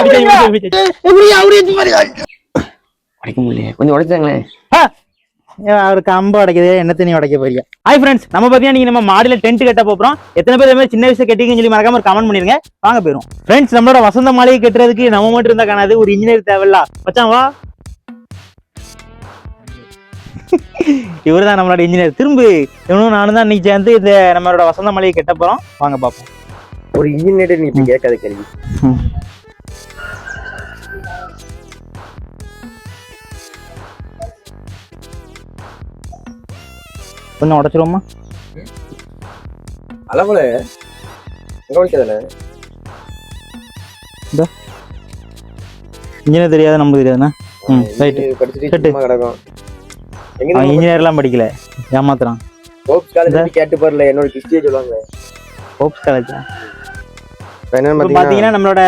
முடியல கொஞ்சம் உடைச்சாங்களே. ஒரு கம்பு உடைக்குது, என்ன தண்ணி உடைக்க போறீங்க? ஹாய் ஃப்ரெண்ட்ஸ், நம்ம பாத்தீங்கன்னா நீங்க நம்ம மாடியில டென்ட் கட்ட போறோம். எத்தனை பேர் மாதிரி சின்ன வயசுல கட்டிங்கன்னு சொல்லி மறக்காம ஒரு கமெண்ட் பண்ணிருங்க. வாங்க போயிரும். ஃப்ரெண்ட்ஸ், நம்மளோட வசந்த மாளிகை கட்டுறதுக்கு நம்ம மட்டும் இருந்தா காணாது, ஒரு இன்ஜினியர் தேவையில்ல மச்சான். வா, இவருதான் நம்மளோட இன்ஜினியர். திரும்ப இவனும் நானும் தான் இன்னைக்கு சேர்ந்து இந்த நம்மளோட வசந்த மாளிகை கட்ட போறோம். வாங்க பாப்போம். ஒரு இன்ஜினியர் நீ கேட்காத கேள்வி. கொஞ்சம் உடைச்சிருவோமா? அளவுல உடைக்கதானே இன்ஜினியர் தெரியாத நம்ம தெரியாதுண்ணா. இன்ஜினியர் எல்லாம் படிக்கல, ஏமாத்துறான். கேட்டு பாருல, என்னோட ஹிஸ்டரியை சொல்லுவாங்க. ஹோப்ஸ் காலேஜா? பாத்தீங்கன்னா நம்மளோட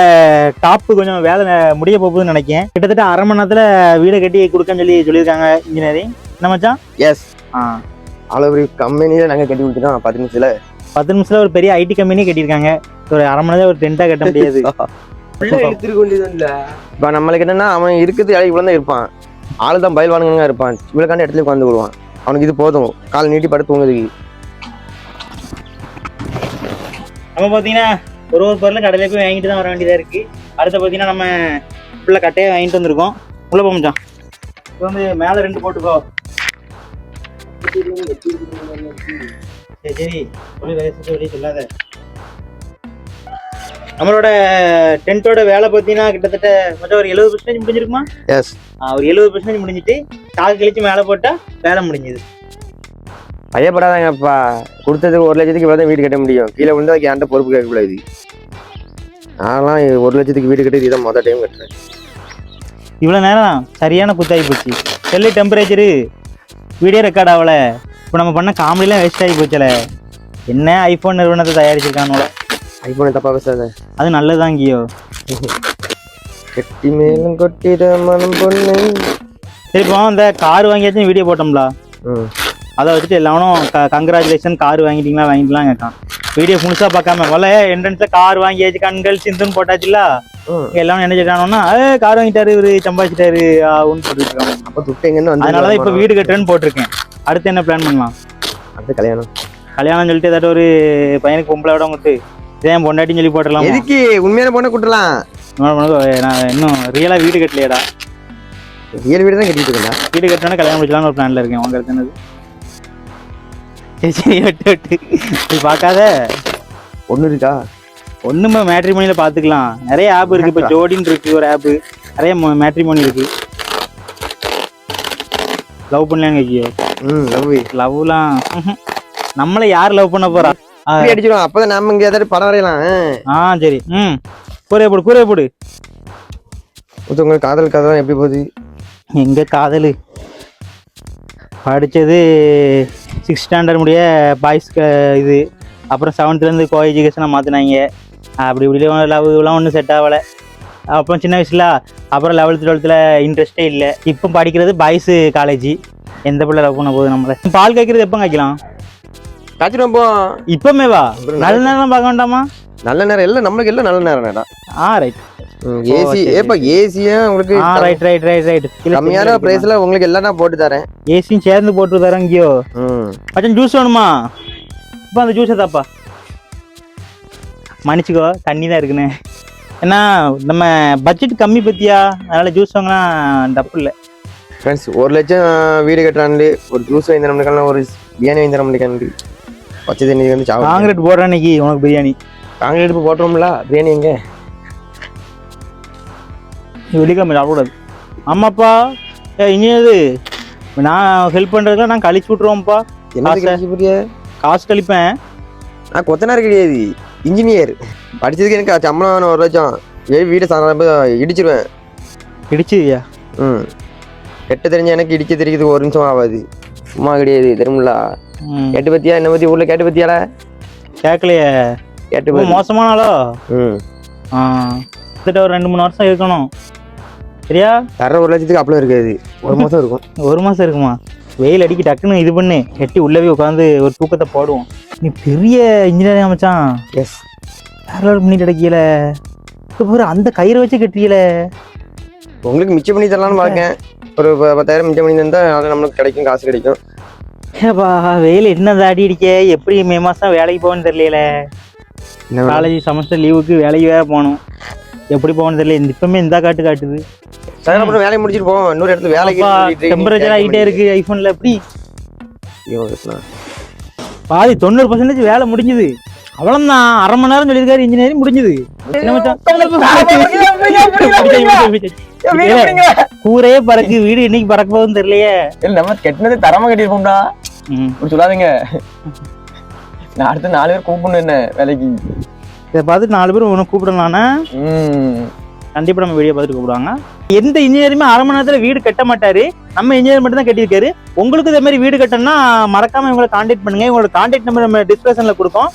டாப்பு கொஞ்சம் வேலை முடிய போகுதுன்னு நினைக்கிறேன். கிட்டத்தட்ட அரை மணி நேரத்துல வீடு கட்டி கொடுக்கன்னு சொல்லியிருக்காங்க இன்ஜினியரிங். என்ன மச்சான்? எஸ். அவ்வளவு கம்பெனியில நாங்க கட்டி கொடுத்துட்டோம் 10 நிமிஷத்துல ஒரு பெரிய ஐடி கம்பெனி கட்டியிருக்காங்க. ஒரு அரை மணி நேரம் ஒரு டென்ட்டா கட்ட முடியாது. இப்ப நம்மளுக்கு என்னன்னா, அவன் இருக்குது வேலைக்கு தான் இருப்பான். ஆளுதான் பயில்வானுங்க இருப்பான். இவ்வளவுக்கான இடத்துல உட்காந்து விடுவான். அவனுக்கு இது போதும், கால் நீட்டி படுத்து தூங்குறதுக்கு. நம்ம பாத்தீங்கன்னா ஒரு பொருள் கடையில போய் வாங்கிட்டு தான் வர வேண்டியதா இருக்கு. அடுத்த பாத்தீங்கன்னா நம்ம உள்ள கட்டையை வாங்கிட்டு வந்திருக்கோம். உள்ள போச்சா இப்போ வந்து மேல 2 போட்டுக்கோ. சரி வெளியே சொல்லாத. நம்மளோட டென்ட்டோட வேலை பார்த்தீங்கன்னா கிட்டத்தட்ட மொத்தம் ஒரு 70% முடிஞ்சிருக்குமா? எஸ். ஒரு 70% முடிஞ்சிட்டு கால் கழிச்சு மேலே போட்டா வேலை முடிஞ்சது. பயப்படாதாங்கப்பா, கொடுத்தது 1 லட்சத்துக்கு இவ்வளோ வீடு கட்ட முடியும். கீழே விழுந்து அதுக்கு என்கிட்ட பொறுப்பு கேட்கக்கூடாது. நான்லாம் 1 லட்சத்துக்கு வீடு கட்டி இதான் மொதல் டைம் கட்டுறேன். இவ்வளோ நேரம் சரியான குத்தாகி போச்சு. செல்லு டெம்பரேச்சரு வீடியோ ரெக்கார்ட் ஆகல. இப்போ நம்ம பண்ண காமெடிலாம் வேஸ்ட் ஆகி போச்சல. என்ன ஐஃபோன் நிறுவனத்தை தயாரிச்சிருக்கானோல. ஐஃபோனை தப்பா பேசாத, அது நல்லதுதான் கியோ. கட்டி மேலும் கொட்டிட மனம் பொண்ணு. சரி, இப்போ இந்த கார் வாங்கியாச்சும் வீடியோ போட்டோம்ல, அதை வச்சுட்டு எல்லாரும் கங்க்ராச்சுலேஷன் கார் வாங்கிட்டீங்களா கேட்கான். வீடியோ முழுசா பார்க்காம முதல்ல என்ட்ரன்ஸ்ல கார் வாங்கியாச்சு கண்கள் சிந்துன்னு போட்டாச்சுல. எல்லாரும் என்ன சொல்றாங்கன்னா, கார் வாங்கிட்டாரு இவரு, சம்பாதிச்சிட்டாரு ஒன்னு போட்டுருக்காங்க. அப்ப துட்டைங்கன்னு வந்து அதனாலதான் இப்ப வீடு கட்டுறேன்னு போட்டிருக்கேன். அடுத்து என்ன பிளான் பண்ணலாம்? அடுத்து கல்யாணம் சொல்லிட்டு ஏதாட்டும் ஒரு பையனுக்கு பொம்பளை விட விட்டு இதான் பொண்டாட்டின்னு சொல்லி போட்டுடலாம். எதுக்கு உண்மையான பொண்ணை கூட்டலாம்? நான் இன்னும் ரியலா வீடு கட்டலையடா. ரியல் வீடு தான் கட்டிட்டு இருக்கேன். வீடு கட்டினா கல்யாணம் முடிச்சலாம்னு ஒரு பிளான்ல இருக்கேன். உங்க அடுத்து என்னது? சரி வெட்டு பார்க்காத. ஒண்ணு இருக்கா? ஒண்ணுமே மேட்ரிமோனியில பாத்துக்கலாம். நிறைய ஆப் இருக்கு. இப்ப ஜோடின்னு இருக்கு ஒரு ஆப், நிறைய மேட்ரிமோனி இருக்கு. லவ் பண்ணலாம் கேக்கியோ? லவ்லாம் நம்மள யார் லவ் பண்ண போறா? அடிச்சிடும். அப்பதான் நாம இங்க ஏதாவது படம் வரையலாம். சரி. கூரைய போடு. உங்க காதல் கதை எப்படி போகுது? எங்க காதல் படிச்சது 6th ஸ்டாண்டர்ட் முடிய பாய்ஸ்க்கு இது. அப்புறம் 7th இருந்து கோ எஜுகேஷனை மாத்தினாங்க. அப்படி லவ்லாம் ஒன்றும் செட் ஆகலை. அப்புறம் சின்ன வயசுல அப்புறம் 11th 12th இன்ட்ரெஸ்டே இல்லை. இப்போ படிக்கிறது பாய்ஸ் காலேஜ். எந்த பிள்ளை லவ் பண்ண போகுது நம்மள? பால் காய்க்கிறது எப்போ காய்க்கலாம்? காய்ச்சிடும் போ. இப்பவுமே வா. நல்ல நேரம் பார்க்க வேண்டாமா? நல்ல நேரம் இல்லை, நம்மளுக்கு எல்லாம் நல்ல நேரம். ரைட். ஏசி ஏசியா உங்களுக்கு? ரைட். கம்மியான பிரைஸ்ல உங்களுக்கு எல்லாம் நான் போட்டு தரேன். ஏசியும் சேர்ந்து போட்டு தரேங்கியோ. மச்சான் ஜூஸ் வேணுமா? இப்போ அந்த ஜூஸை தாப்பா. மன்னிச்சுக்கோ, தண்ணி தான் இருக்குன்னு. ஏன்னா நம்ம பட்ஜெட் கம்மி பத்தியா, அதனால ஜூஸ் வாங்கினா தப்பு இல்லை. ஃப்ரெண்ட்ஸ், 1 லட்சம் வீடு கட்டுறாண்டு ஒரு ஜூஸ் வாங்கி தர முடியாது, ஒரு பிரியாணி வாங்கி தர முடியாது. பச்சை தண்ணி வந்து காங்கிரீட் போடுறேன் இன்னைக்கு உனக்கு பிரியாணி. காங்கிரீட் போட்டுரும்ல, பிரியாணி எங்க வெளிக்காம சாப்பிடக்கூடாது. ஆமாப்பா, இனியது நான் ஹெல்ப் பண்றதுக்கு நான் கழிச்சு விட்டுருவோம்ப்பா. என்ன காசு கழிப்பேன். நான் கொத்தனார் கிடையாது, இன்ஜினியர். படிச்சதுக்கு எனக்கு சம்பளம் 1 லட்சம். வீடை இடிச்சிருவேன். இடிச்சியா? கெட்ட தெரிஞ்ச எனக்கு இடிக்க தெரியுது 1 நிமிஷம் ஆகாது. சும்மா கிடையாது, தெரியுமில்ல. கேட்டு பத்தியா? என்ன பத்தி ஊர்ல கேட்டு பத்தியால? கேட்கலையே. கேட்டு மோசமானாலோ? ஒரு 2-3 வருஷம் இருக்கணும். சரியா? தர 1 லட்சத்துக்கு அப்பளம் இருக்காது, 1 மாசம் இருக்கும். 1 மாசம் இருக்குமா? வெயில் அடிக்கி டக்குன்னு இது பண்ணு, கட்டி உள்ளவே உட்காந்து ஒரு தூக்கத்தை போடுவோம். நீ பெரிய இன்ஜினியரிங் அமைச்சான். எஸ். வேற பண்ணிட்டு அடக்கியல. பாரு அந்த கயிறை வச்சு கட்டுறீல. உங்களுக்கு மிச்சம் பண்ணி தரலாம்னு பார்க்கேன். ஒரு 10,000 மிச்சம் பண்ணி தந்தா அது நம்மளுக்கு கிடைக்கும், காசு கிடைக்கும். ஏப்பா வெயில் என்ன தாடி அடிக்க, எப்படி மே மாசம் வேலைக்கு போகணும்னு தெரியல. காலேஜ் செமஸ்டர் லீவுக்கு வேலைக்கு வேற போகணும், எப்படி போகணும்னு தெரியல. இப்பவுமே இந்த காட்டு காட்டுது. சார் அப்புறம் வேலையை முடிச்சுட்டு போவோம், இன்னொரு இடத்துல வேலைக்கு. டெம்பரேச்சர் ஆகிட்டே இருக்கு ஐபோன்ல. எப்படி ஐயோ, பாதி 90% வேலை முடிஞ்சுது. அவ்வளவுதான், அரை மணி நேரம் சொல்லியிருக்காரு, இன்ஜினியரிங் முடிஞ்சுது. கூரையே பறக்கு, வீடு இன்னைக்கு பறக்க போகுதுன்னு தெரியலையே. நம்ம கெட்டினது தரமா கட்டிருப்போம்டா, சொல்லாதீங்க. நான் அடுத்த 4 பேர் கூப்பிடணும் என்ன வேலைக்கு. இதை பார்த்துட்டு 4 பேர் உனக்கு கூப்பிடலாம்னா கண்டிப்பா நம்ம வீடியோ பார்த்துட்டு கூப்பிடுவாங்க. எந்த இன்ஜினியருமே அரை மணி நேரத்துல வீடு கட்ட மாட்டாரு, நம்ம இன்ஜினியர் மட்டும் தான் கட்டியிருக்காரு. உங்களுக்கு இதே மாதிரி வீடு கட்டணும்னா மறக்காம இவங்களை கான்டாக்ட் பண்ணுங்க. இவங்களோட கான்டாக்ட் நம்பர் நம்ம டிஸ்கிரிப்ஷன்ல கொடுப்போம்,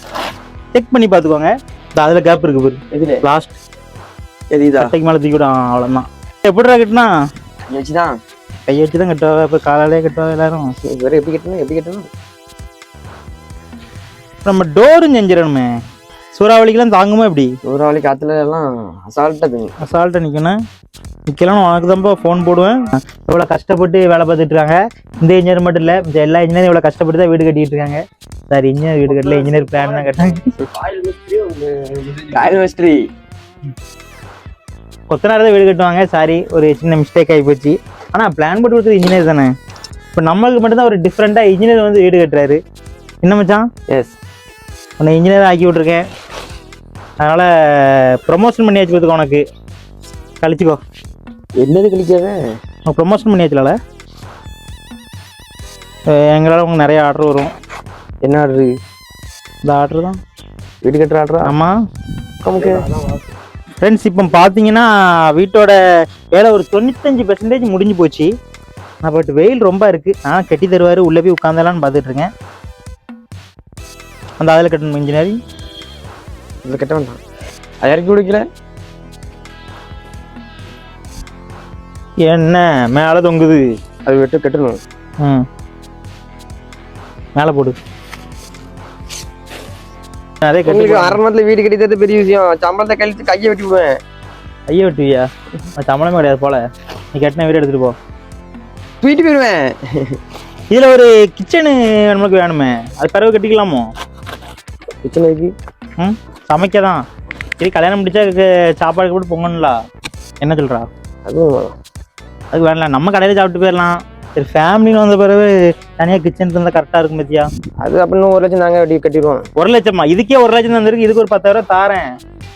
செக் பண்ணி பாத்துக்கோங்க. அதுல கேப் இருக்கு பாரு, லாஸ்ட் கட்டைக்கு மேல தூக்கி விடும். அவ்வளவுதான். எப்படிடா கட்டினா வச்சுதான் கையை வச்சுதான் கட்டுவாங்க. இப்ப காலையிலே கட்டுவாங்க எல்லாரும். எப்படி கட்டணும் நம்ம டோரும் செஞ்சிடணுமே. சூறாவளிக்கெல்லாம் தாங்குமா? எப்படி சூறாவளி காத்துல எல்லாம் அசால்ட்டா நிக்கணும். நிக்கலாம். உனக்கு தான்ப்பா ஃபோன் போடுவேன். இவ்வளவு கஷ்டப்பட்டு வேலை பார்த்துட்டு இருக்காங்க. இந்த இன்ஜினியர் மட்டும் இல்ல, எல்லா இன்ஜினியரும் இவ்வளவு கஷ்டப்பட்டு தான் வீடு கட்டிட்டு இருக்காங்க. சார் இன்ஜினியர் வீடு கட்டல, இன்ஜினியர் பிளான் தான் கட்டாங்க. கொத்தனார் தான் வீடு கட்டுவாங்க. சாரி, ஒரு சின்ன மிஸ்டேக் ஆகி போச்சு. ஆனா பிளான் போட்டு கொடுத்தது இன்ஜினியர் தானே. இப்போ நம்மளுக்கு மட்டும்தான் ஒரு டிஃப்ரெண்டா இன்ஜினியர் வந்து வீடு கட்டுறாரு. என்ன மச்சான்? எஸ், உன்னை இன்ஜினியர் ஆக்கி விட்டுருக்கேன், அதனால ப்ரொமோஷன் பண்ணியாச்சு. பார்த்துக்கோ, உனக்கு கழிச்சுக்கோ. என்னது கழிக்காத? உனக்கு ப்ரொமோஷன் பண்ணியாச்சுல. எங்களால் உங்களுக்கு நிறைய ஆர்டர் வரும். என்ன ஆர்டரு? இந்த ஆர்டர் தான், வீடு கட்டுற ஆர்டரா? ஆமாம். நமக்கு ஃப்ரெண்ட்ஸ் இப்போ பார்த்தீங்கன்னா வீட்டோட வேலை ஒரு 95% முடிஞ்சு போச்சு. பட் வெயில் ரொம்ப இருக்குது. நான் கட்டி தருவார், உள்ளே போய் உட்காந்தலான்னு பார்த்துட்டு இருக்கேன். அந்த அதில் கட்டணும் இன்ஜினியரிங். இதில் கட்ட வேண்டாம், அது இறக்கி கொடுக்கல. என்ன மேலே தொங்குது, அது விட்டு கட்டணும். மேலே போடு. அதே கட்டி அரை மணி வீடு கட்டி தரது பெரிய விஷயம். சம்பளத்தை கழித்து கையை வெட்டி விடுவேன். கையை வெட்டுவியா? சம்பளமே கிடையாது போல. நீ கட்டின வீடு எடுத்துட்டு போ, தூக்கிட்டு போயிடுவேன். இதில் ஒரு கிச்சனு நம்மளுக்கு வேணுமே, அது பிறகு கட்டிக்கலாமோ? கிச்சன் இருக்கு. சமைக்க தான். சரி, கல்யாணம் முடிச்சா சாப்பாடு போட்டு பொங்கணும்ல, என்ன சொல்கிறா? அதுக்கு வேணலாம், நம்ம கடையில் சாப்பிட்டு போயிடலாம். சரி, ஃபேமிலின்னு வந்த பிறகு தனியாக கிச்சன் இருந்தால் கரெக்டாக இருக்கும் பத்தியா? அது அப்படின்னு 1 லட்சம் தாங்க வெட்டி கட்டிடுவோம். 1 லட்சமா? இதுக்கே 1 லட்சம் தந்துருக்கு. இதுக்கு ஒரு 10,000 தாரேன்,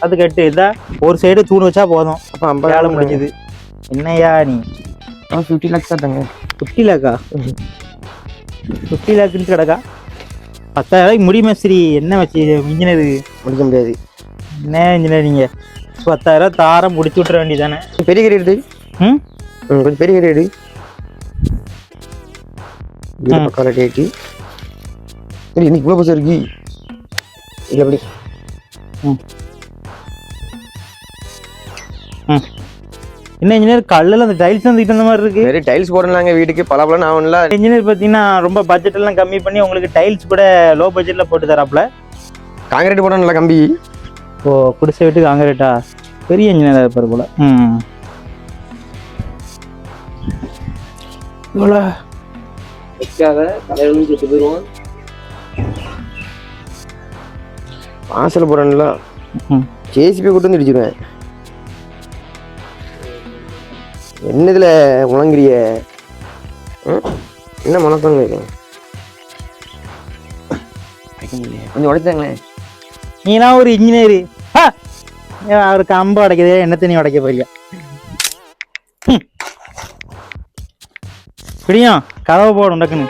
அது கட்டு. இதான் ஒரு சைடு தூண் வச்சா போதும், அப்போ 50 வேலை முடிஞ்சுது. என்னையா நீ 50 lakhs தாங்க? 50 lakhா? 50 lakhன்னு கிடக்கா? 10,000 முடியுமா? சரி, என்ன வச்சு இன்ஜினியர் முடிக்க முடியாது. என்ன இன்ஜினியரிங்க? 10,000 தாரம் முடிச்சு விட்டுற வேண்டியதானே. பெரிய கறி எடுத்து. கொஞ்சம் பெரிய கறி எடு. பக்கம் டேட்டு இன்னைக்கு இவ்வளோ பசங்க இருக்கு. இது எப்படி? என்ன இன்ஜினியர் கல்லில் அந்த டைல்ஸ் வந்துக்கிட்டு அந்த மாதிரி இருக்கு. சரி, டைல்ஸ் போடலாங்க வீட்டுக்கு, பலபலன்னு ஆகும்ல. இன்ஜினியர் பார்த்தீங்கன்னா ரொம்ப பட்ஜெட் எல்லாம் கம்மி பண்ணி உங்களுக்கு டைல்ஸ் கூட லோ பட்ஜெட்ல போட்டு தராப்புல. காங்கிரீட் போடணும்ல கம்பி. ஓ, குடிசை வீட்டு காங்கிரீட்டா? பெரிய இன்ஜினியர் இருப்பார் போல. இவ்வளோ வைக்காத தலைவனும் செத்து போயிடுவான். வாசல் போடணும்ல, ஜேசிபி கூட்டு வந்து இடிச்சிருவேன். என்னதுல முழங்கிறிய? என்ன முழக்கம் கொஞ்சம் உடைச்சாங்களே. நீலாம் ஒரு இன்ஜினியரு, அவருக்கு அம்பு உடைக்கிறதே என்ன தண்ணி உடைக்க போறியா? பிடியும் கதவை போடும் டக்குன்னு.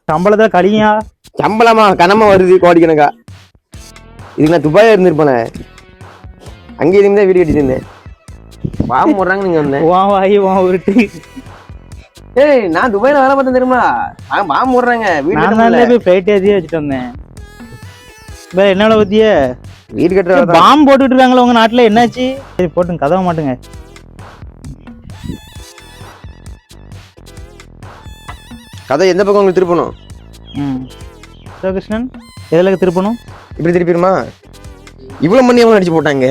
சம்பளத்தை கழியா? சம்பளமா கனமா வருது கோடிக்கணக்கா. இதுக்கு நான் துபாயா இருந்திருப்பேனே, அங்கே இருந்து வீடு கட்டிட்டு இருந்தேன். பாம்பு போடுறாங்க நீங்க வந்தேன். வாய் வா உருட்டு. ஏய், நான் துபாயில வேலை பார்த்தேன் தெரியுமா? பாம்பு போடுறாங்க வீடு. போய் ஃபிளைட் ஏற்றியே வச்சுட்டு வந்தேன். வேற என்னோட பத்திய வீடு கட்டுற பாம்பு போட்டுட்டு இருக்காங்களா உங்க நாட்டுல? என்னாச்சு? சரி, போட்டுங்க, கதவை மாட்டுங்க. கதை எந்த பக்கம் உங்களுக்கு திருப்பணும்? கிருஷ்ணன் எதுல திருப்பணும்? இப்படி திருப்பிடுமா? இவ்வளவு மண்ணி எவ்வளவு அடிச்சு போட்டாங்க?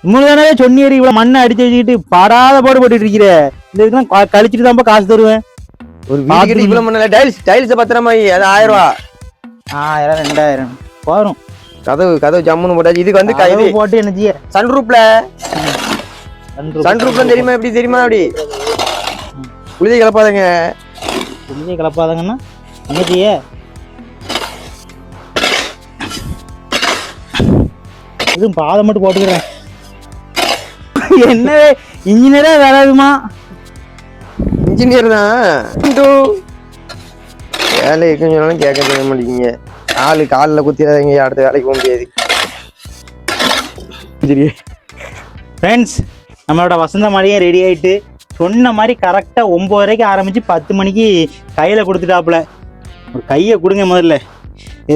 மூணு தானே சொன்னியரி, இவ்வளவு மண்ணை அடிச்சு வச்சுக்கிட்டு பாடாத பாடு போட்டுட்டு இருக்கிற. இந்த இதுக்கெல்லாம் கழிச்சிட்டு தான் காசு தருவேன். ஒரு வீட்டுக்கு இவ்வளவு மண்ணல டைல்ஸ் பத்திரமா அது 1000 ரூபா. 1000 2000 வரும். கதவு ஜம்முன்னு போட்டாச்சு. இதுக்கு வந்து கதவு போட்டு என்ன செய்ய? சன்ரூப்ல தெரியுமா? எப்படி தெரியுமா? அப்படி குளிதை கிளப்பாதங்க. குளிதை கிளப்பாதங்கன்னா என்ன செய்ய? இதுவும் பாதை மட்டும் போட்டுக்கிறேன். என்ன இன்ஜினியரா வேலைமா? இன்ஜினியர் தான். வேலை இருக்குன்னு சொன்னாலும் கேட்க செய்ய மாட்டேங்க. காலில் குத்திடாதீங்க, அடுத்த வேலைக்கு போக முடியாது. ஃப்ரெண்ட்ஸ், நம்மளோட வசந்த மாதிரியே ரெடி ஆகிட்டு சொன்ன மாதிரி கரெக்டாக 9:30 ஆரம்பித்து 10 மணிக்கு கையில் கொடுத்துட்டாப்புல. ஒரு கையை கொடுங்க முதல்ல.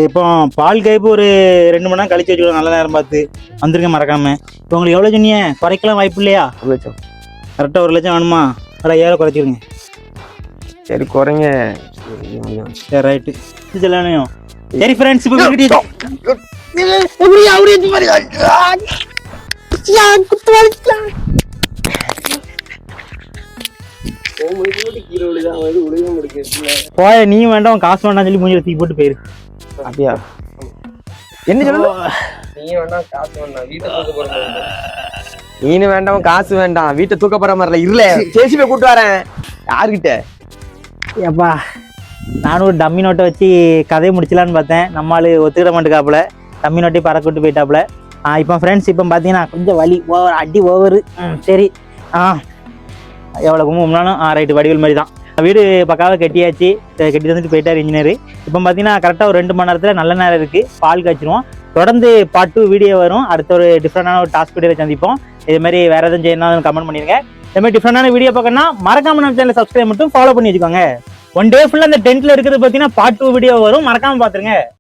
இப்போ பால் கைப்பு ஒரு 2 மணி நேரம் கழிச்சு வச்சுக்கணும், நல்ல நேரம் பார்த்து வந்துருங்க மறக்காம. இப்போ உங்களுக்கு எவ்வளோ சொன்னீங்க? குறைக்கலாம் வாய்ப்பு இல்லையா? 1 லட்சம். கரெக்டாக 1 லட்சம் வேணுமா? அட 7 குறைச்சிருங்க. சரி குறைங்க. சரி ரைட்டு சொல்லணும். சரி ஃப்ரெண்ட்ஸ், இப்போ போய நீ வேண்டாம் காசு வேண்டாம் சொல்லி மூஞ்சி தூக்கி போட்டு போயிரு. அப்படியா? என்ன சொல்லு? நீ வேண்டாம் காசு வேண்டாம், வீட்டை தூக்க போற. நீனு வேண்டாம் காசு வேண்டாம், வீட்டை தூக்க போற மாதிரி இல்ல. சேசி போய் கூட்டு வரேன். யாருக்கிட்ட? ஏப்பா, நானும் ஒரு டம்மி நோட்டை வச்சு கதையை முடிச்சலான்னு பார்த்தேன். நம்மளால ஒத்துக்கிட மாட்டேக்காப்புல. டம்மி நோட்டை பறக்க விட்டு போயிட்டாப்புல. இப்போ ஃப்ரெண்ட்ஸ், இப்போ பார்த்தீங்கன்னா கொஞ்சம் வலி ஓவர், அடி ஓவரு. சரி எவ்வளோ கும்பினாலும் ரைட்டு வடிவல் மாதிரி தான். வீடு பக்காவாக கட்டியாச்சு. கட்டி வந்துட்டு போயிட்டார் இன்ஜினியர். இப்போ பார்த்தீங்கன்னா கரெக்டாக ஒரு 2 மணி நேரத்தில் நல்ல நேரம் இருக்குது, பால் காய்ச்சிடுவோம். தொடர்ந்து பார்ட் 2 வீடியோ வரும். அடுத்த ஒரு டிஃப்ரெண்டான ஒரு டாஸ்க் வீடியோவில் சந்திப்போம். இது மாதிரி வேறு எதுவும் செய்யணும் கமெண்ட் பண்ணிடுங்க. இது மாதிரி டிஃப்ரெண்டான வீடியோ பார்க்கணும்னா மறக்காம நம்ம சேனலை சப்ஸ்கிரைப் மட்டும் ஃபாலோ பண்ணி வச்சுக்கோங்க. 1 டே ஃபுல்லாக அந்த டென்ட்டில் இருக்கிறது பார்த்தீங்கன்னா பார்ட் 2 வீடியோ வரும், மறக்காமல் பார்த்துருங்க.